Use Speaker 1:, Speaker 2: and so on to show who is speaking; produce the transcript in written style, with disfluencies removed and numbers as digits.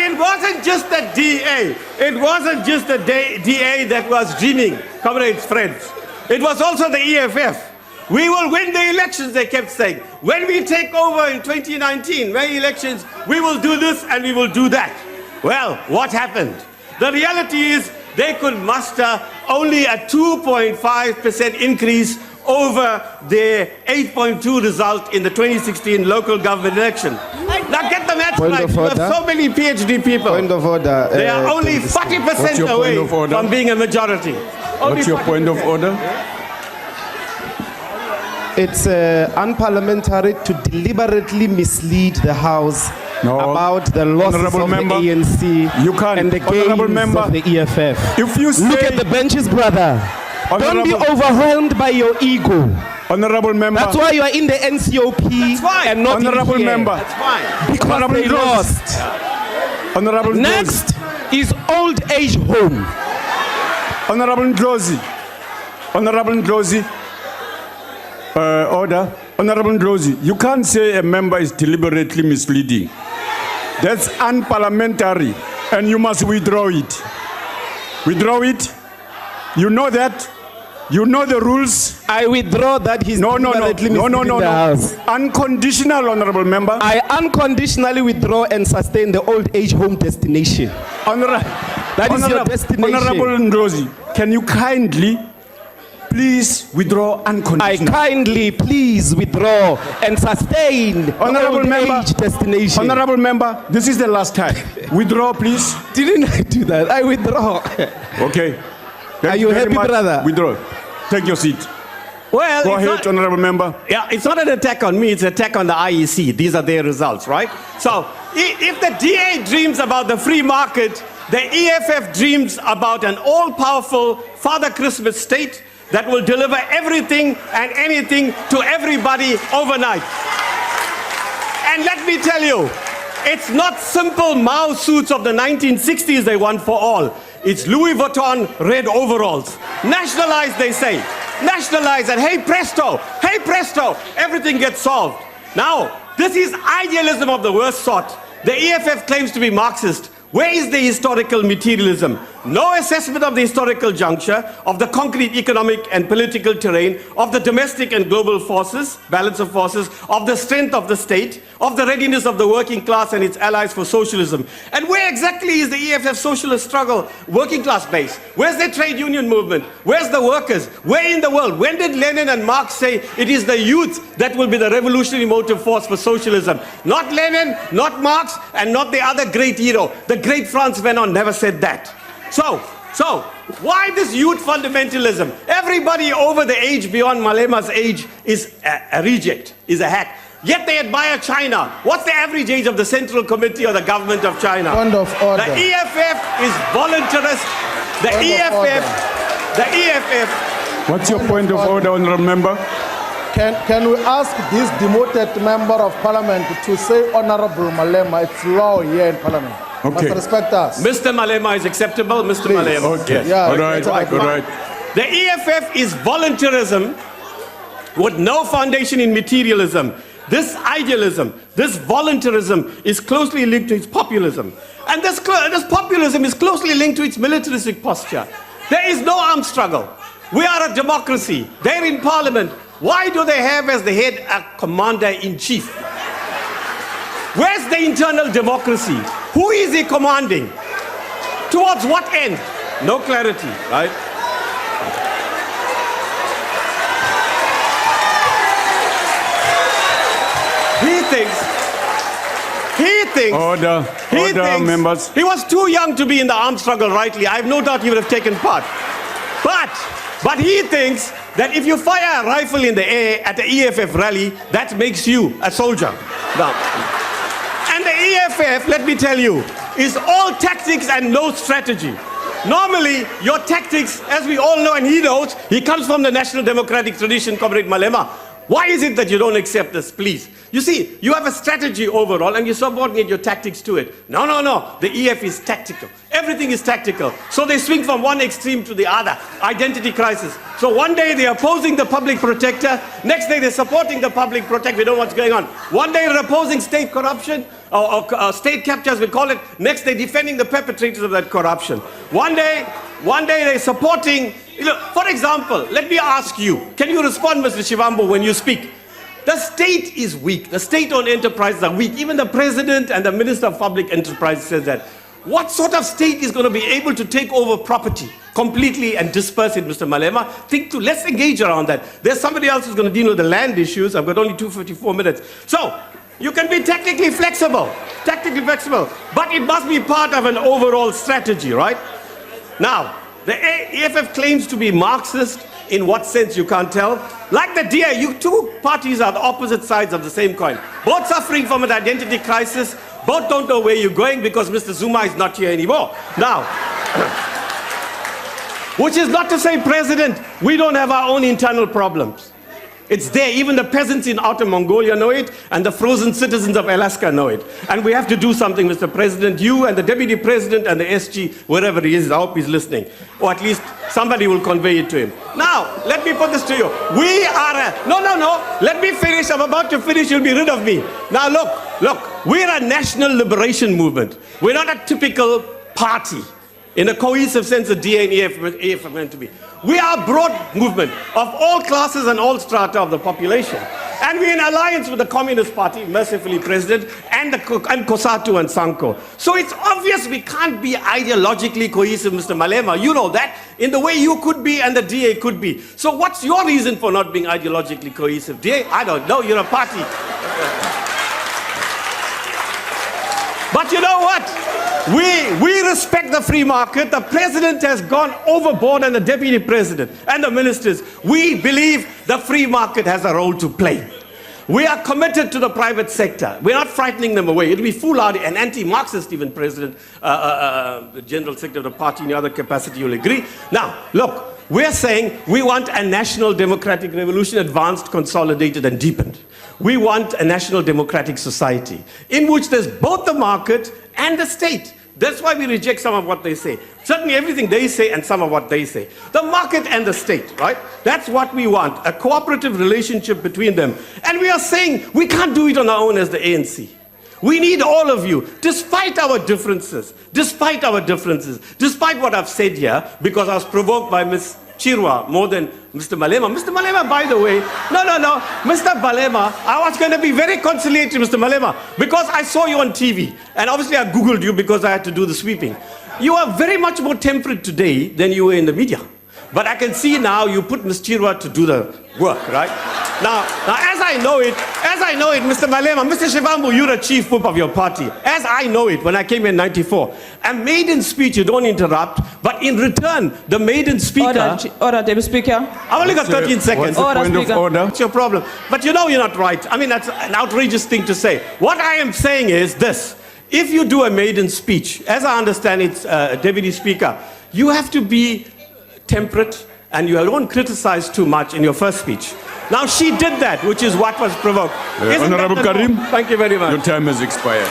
Speaker 1: And it wasn't just the DA. It wasn't just the DA that was dreaming, comrades, friends. It was also the EFF. We will win the elections, they kept saying. When we take over in 2019, May elections, we will do this and we will do that. Well, what happened? The reality is they could muster only a 2.5% increase over their 8.2 result in the 2016 local government election. Now get the math right. You have so many PhD people.
Speaker 2: Point of order.
Speaker 1: They are only 40% away from being a majority.
Speaker 3: What's your point of order?
Speaker 2: It's unparliamentary to deliberately mislead the House about the losses of the ANC and the gains of the EFF.
Speaker 3: If you say,
Speaker 2: look at the benches, brother. Don't be overwhelmed by your ego.
Speaker 3: Honorable member.
Speaker 2: That's why you are in the NCOP and not
Speaker 3: honorable
Speaker 2: in here.
Speaker 3: member.
Speaker 1: That's fine.
Speaker 2: Because
Speaker 3: honorable
Speaker 2: they lost.
Speaker 3: Honorable
Speaker 2: Next is old age home.
Speaker 3: Honorable Ndlozi. Honorable Ndlozi. Order. Honorable Ndlozi, you can't say a member is deliberately misleading. That's unparliamentary, and you must withdraw it. Withdraw it. You know that. You know the rules.
Speaker 2: I withdraw that he's deliberately misleading the House.
Speaker 3: Unconditional, honorable member.
Speaker 2: I unconditionally withdraw and sustain the old age home destination. That is your destination.
Speaker 3: Honorable Ndlozi, can you kindly please withdraw unconditionally?
Speaker 2: I kindly please withdraw and sustain
Speaker 3: honorable
Speaker 2: the old
Speaker 3: member,
Speaker 2: age destination.
Speaker 3: Honorable member, this is the last time. Withdraw, please.
Speaker 2: Didn't I do that? I withdraw.
Speaker 3: Okay.
Speaker 2: Are you happy, brother?
Speaker 3: Withdraw. Take your seat.
Speaker 1: Well,
Speaker 3: go ahead, honorable member.
Speaker 1: Yeah, it's not an attack on me, it's an attack on the IEC. These are their results, right? So, if the DA dreams about the free market, the EFF dreams about an all-powerful Father Christmas state that will deliver everything and anything to everybody overnight. And let me tell you, it's not simple Mao suits of the 1960s they want for all. It's Louis Vuitton red overalls. Nationalize, they say. Nationalize, and hey presto, everything gets solved. Now, this is idealism of the worst sort. The EFF claims to be Marxist. Where is the historical materialism? No assessment of the historical juncture, of the concrete economic and political terrain, of the domestic and global forces, balance of forces, of the strength of the state, of the readiness of the working class and its allies for socialism. And where exactly is the EFF socialist struggle working class base? Where's the trade union movement? Where's the workers? Where in the world? When did Lenin and Marx say it is the youth that will be the revolutionary motive force for socialism? Not Lenin, not Marx, and not the other great hero. The great Franz Fanon never said that. So, why this youth fundamentalism? Everybody over the age beyond Malema's age is a reject, is a hack. Yet they admire China. What's the average age of the Central Committee or the government of China?
Speaker 4: Point of order.
Speaker 1: The EFF is voluntarist. The EFF.
Speaker 3: What's your point of order, honorable member?
Speaker 4: Can we ask this demoted member of parliament to say Honorable Malema? It's law here in parliament.
Speaker 3: Okay.
Speaker 4: Must respect us.
Speaker 1: Mr. Malema is acceptable. Mr.
Speaker 4: Please.
Speaker 1: Malema.
Speaker 3: Okay.
Speaker 4: Yeah,
Speaker 3: all right.
Speaker 1: The EFF is voluntarism with no foundation in materialism. This idealism, this voluntarism is closely linked to its populism. And this populism is closely linked to its militaristic posture. There is no armed struggle. We are a democracy. They're in parliament. Why do they have as the head a commander-in-chief? Where's the internal democracy? Who is he commanding? Towards what end? No clarity, right? He thinks
Speaker 3: Order, members.
Speaker 1: He was too young to be in the armed struggle, rightly. I have no doubt he would have taken part. But he thinks that if you fire a rifle in the air at the EFF rally, that makes you a soldier. Now, and the EFF, let me tell you, is all tactics and no strategy. Normally, your tactics, as we all know and he knows, he comes from the national democratic tradition, Comrade Malema. Why is it that you don't accept this, please? You see, you have a strategy overall and you subordinate your tactics to it. No, no, no. The EF is tactical. Everything is tactical. So they swing from one extreme to the other. Identity crisis. So one day they're opposing the public protector. Next day they're supporting the public protector. We don't know what's going on. One day they're opposing state corruption or state capture, as we call it. Next they're defending the perpetrators of that corruption. One day they're supporting. For example, let me ask you, can you respond, Mr. Shivambu, when you speak? The state is weak. The state-owned enterprises are weak. Even the president and the minister of public enterprise says that. What sort of state is going to be able to take over property completely and disperse it, Mr. Malema? Let's engage around that. There's somebody else who's going to deal with the land issues. I've got only 254 minutes. So, you can be technically flexible, but it must be part of an overall strategy, right? Now, the EFF claims to be Marxist. In what sense, you can't tell. Like the DA, you two parties are the opposite sides of the same coin. Both suffering from an identity crisis. Both don't know where you're going because Mr. Zuma is not here anymore. Now, which is not to say, President, we don't have our own internal problems. It's there. Even the peasants in Outer Mongolia know it, and the frozen citizens of Alaska know it. And we have to do something, Mr. President. You and the Deputy President and the SG, wherever he is, I hope he's listening. Or at least somebody will convey it to him. Now, let me put this to you. We are no. Let me finish. I'm about to finish. You'll be rid of me. Now, look. We're a national liberation movement. We're not a typical party. In a cohesive sense, the DA and EF are meant to be. We are a broad movement of all classes and all strata of the population. And we're in alliance with the Communist Party, mercifully President, and COSATU and SANCO. So it's obvious we can't be ideologically cohesive, Mr. Malema. You know that, in the way you could be and the DA could be. So what's your reason for not being ideologically cohesive? DA, I don't know, you're a party. But you know what? We respect the free market. The president has gone overboard, and the deputy president and the ministers. We believe the free market has a role to play. We are committed to the private sector. We're not frightening them away. It'll be foolhardy and anti-Marxist, even President, the General Secretary of the party in the other capacity, you'll agree. Now, look, we're saying we want a national democratic revolution, advanced, consolidated, and deepened. We want a national democratic society in which there's both the market and the state. That's why we reject some of what they say. Certainly everything they say and some of what they say. The market and the state, right? That's what we want, a cooperative relationship between them. And we are saying we can't do it on our own as the ANC. We need all of you, despite our differences, despite what I've said here, because I was provoked by Ms. Chirwa more than Mr. Malema. Mr. Malema, by the way, no, Mr. Malema, I was going to be very conciliatory, Mr. Malema, because I saw you on TV, and obviously I Googled you because I had to do the sweeping. You are very much more temperate today than you were in the media. But I can see now you put Ms. Chirwa to do the work, right? Now, as I know it, Mr. Malema, Mr. Shivambu, you're a chief whip of your party. As I know it, when I came in 94, a maiden speech, you don't interrupt, but in return, the maiden speaker...
Speaker 5: Order, Deputy Speaker.
Speaker 1: I've only got 13 seconds. What's your problem? But you know you're not right. I mean, that's an outrageous thing to say. What I am saying is this. If you do a maiden speech, as I understand it, Deputy Speaker, you have to be temperate and you don't criticize too much in your first speech. Now she did that, which is what was provoked.
Speaker 3: Honorable Karim,
Speaker 1: thank you very much.
Speaker 3: Your time has expired.